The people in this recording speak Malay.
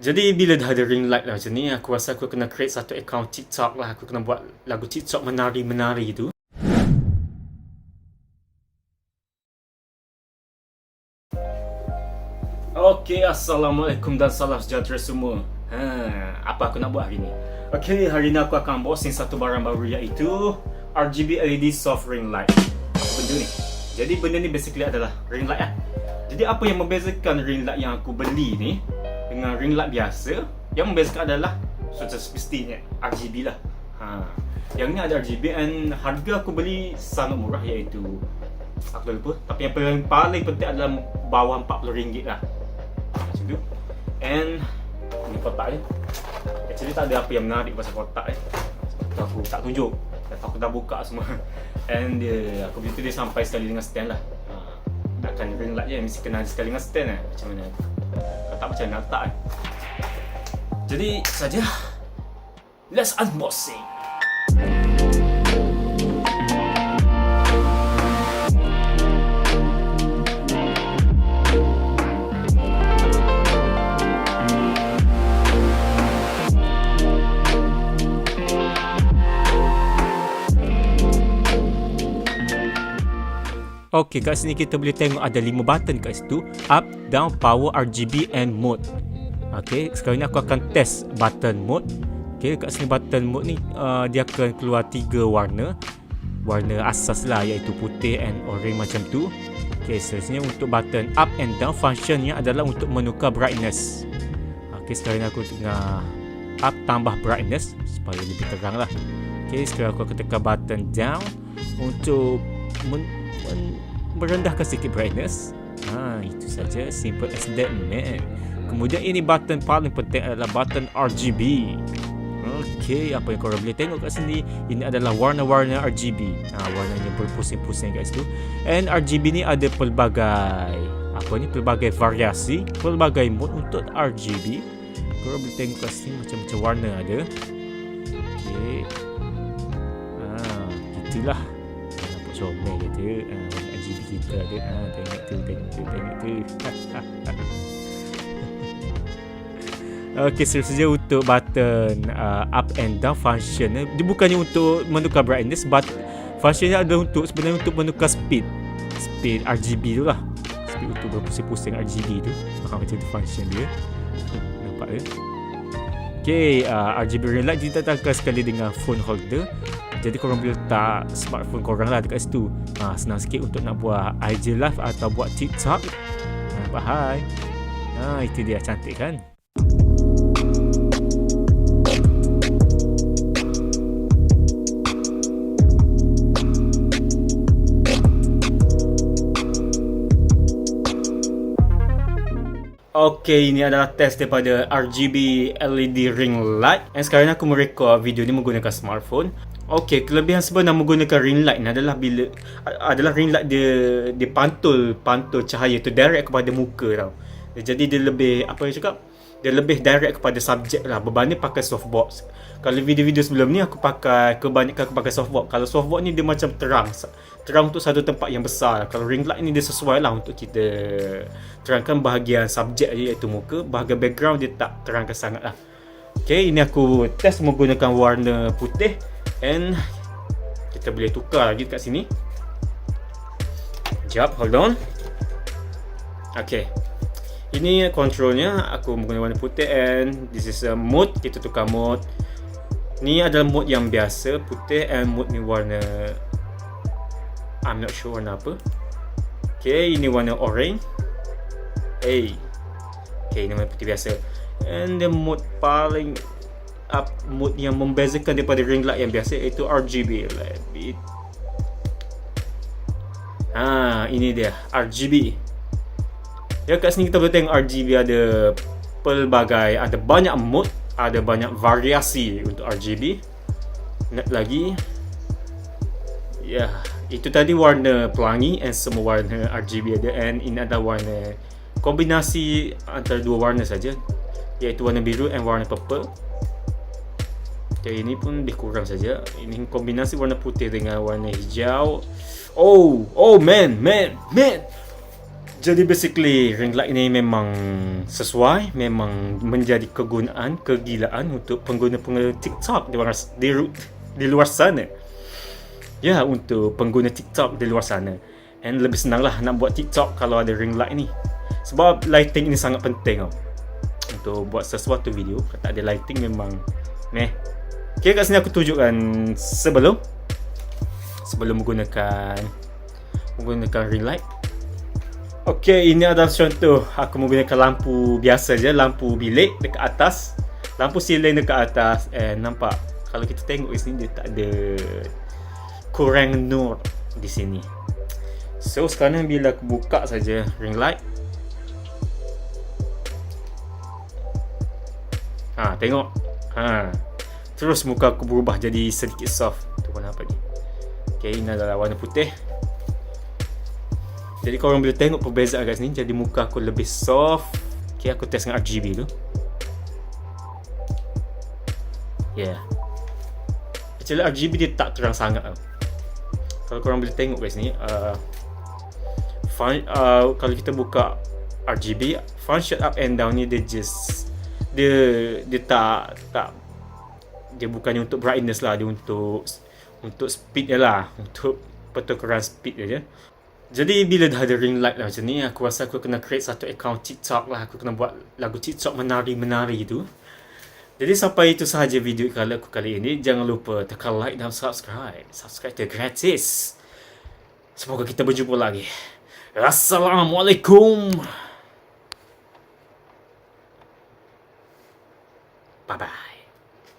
Jadi bila dah ada ring light lah macam ni, aku rasa aku kena create satu account TikTok lah. Aku kena buat lagu TikTok menari-menari tu. Okay, Assalamualaikum dan salam sejahtera semua. Apa aku nak buat hari ni? Okay, hari ni aku akan unboxing satu barang baru, iaitu RGB LED soft ring light. Apa benda ni? Jadi benda ni basically adalah ring light lah. Jadi apa yang membezakan ring light yang aku beli ni dengan ring light biasa? Yang membezakan adalah sudah semestinya RGB lah. Yang ni ada RGB and harga aku beli sangat murah, iaitu aku lupa. Tapi yang paling penting adalah bawah RM40 lah. Macam tu. And ni kotak ni. Actually tak ada apa yang menarik pasal kotak ni. Aku tak tunjuk. Aku dah buka semua. And aku beli tu dia sampai sekali dengan stand lah. Takkan ring light je, mesti kena sekali dengan stand lah. Macam mana? Kalau tak macam mana nak letak kan? Jadi saja, let's unboxing. Okay, kat sini kita boleh tengok ada 5 button kat situ. Up, down, power, RGB and mode. Okay, sekarang ni aku akan test button mode. Okay, kat sini button mode ni dia akan keluar 3 warna. Warna asas lah, iaitu putih and orange macam tu. Okay, seterusnya untuk button up and down, functionnya adalah untuk menukar brightness. Okay, sekarang ni aku tengah up, tambah brightness supaya lebih terang lah. Okay, sekarang aku akan tekan button down untuk merendahkan sedikit brightness. Itu saja, simple as that, man. Kemudian ini button paling penting adalah button RGB. Okay, apa yang korang boleh tengok kat sini, ini adalah warna-warna RGB. Warnanya berpusing-pusing kat situ. And RGB ni ada pelbagai pelbagai variasi, pelbagai mode untuk RGB. Korang boleh tengok kat sini macam-macam warna ada. Okay, gitulah. Comel kata RGB kita ada. Tengok tu. Okay, seterusnya untuk button up and down function. Dia bukannya untuk menukar brightness, but functionnya ada sebenarnya untuk menukar speed RGB tu lah. Speed untuk berpusing-pusing RGB tu. Macam tu function dia. Nampak ke? Okay, RGB ring light didatangkan sekali dengan phone holder. Jadi korang boleh letak smartphone korang lah dekat situ. Senang sikit untuk nak buat IG live atau buat TikTok. Bye. Itu dia, cantik kan? Okay, ini adalah test daripada RGB LED ring light. Dan sekarang aku merekod video ni menggunakan smartphone. Okay, kelebihan sebenar menggunakan ring light ni adalah ring light dia pantul cahaya tu direct kepada muka tau. Jadi dia lebih dia lebih direct kepada subjek lah, berbanding pakai softbox. Kalau video-video sebelum ni kebanyakan aku pakai softbox. Kalau softbox ni dia macam terang untuk satu tempat yang besar. Kalau ring light ni dia sesuai lah untuk kita terangkan bahagian subjek je, iaitu muka. Bahagian background dia tak terangkan sangat lah. Okay, ini aku test menggunakan warna putih. And kita boleh tukar lagi kat sini. Sekejap, hold on. Okay, ini kontrolnya. Aku menggunakan warna putih. And this is a mode. Kita tukar mode. Ni adalah mode yang biasa, putih. And mode ni warna, I'm not sure warna apa. Okay, ini warna orange. Okay, ini warna putih biasa. And the mode paling up, mode yang membezakan daripada ring light yang biasa, iaitu RGB. Ini dia RGB. Ya, kat sini kita boleh tengok RGB ada pelbagai, ada banyak mode, ada banyak variasi untuk RGB. Nak lagi. Ya, itu tadi warna pelangi and semua warna RGB ada. And ini adalah warna kombinasi antara dua warna saja, iaitu warna biru and warna purple. Okay, ini pun lebih kurang saja. Ini kombinasi warna putih dengan warna hijau. Oh man. Jadi basically ring light ni memang sesuai, memang menjadi kegunaan, kegilaan untuk pengguna-pengguna TikTok di luar sana. Ya, untuk pengguna TikTok di luar sana. And lebih senang lah nak buat TikTok kalau ada ring light ni. Sebab lighting ini sangat penting tau. Untuk buat sesuatu video, kalau tak ada lighting memang meh. Okay, kat sini aku tunjukkan sebelum menggunakan ring light. Okay, ini adalah contoh aku menggunakan lampu biasa je, lampu bilik dekat atas, lampu siling dekat atas. And nampak kalau kita tengok di sini dia tak ada kurang nur di sini. So sekarang bila aku buka saja ring light, tengok, terus muka aku berubah jadi sedikit soft. Tu warna apa ni? Okay, ini adalah warna putih. Jadi korang boleh tengok perbezaan kat sini. Jadi muka aku lebih soft. Okay, aku test dengan RGB tu. Yeah, actually RGB dia tak terang sangat tau. Kalau korang boleh tengok kat sini, kalau kita buka RGB, function up and down ni dia tak dia bukannya untuk brightness lah, dia untuk speed je lah, untuk pertukaran speed je. Jadi bila dah ada ring light lah macam ni, aku rasa aku kena create satu account TikTok lah. Aku kena buat lagu TikTok menari-menari tu. Jadi sampai itu sahaja video aku kali ini. Jangan lupa tekan like dan subscribe. Subscribe tu gratis. Semoga kita berjumpa lagi. Assalamualaikum.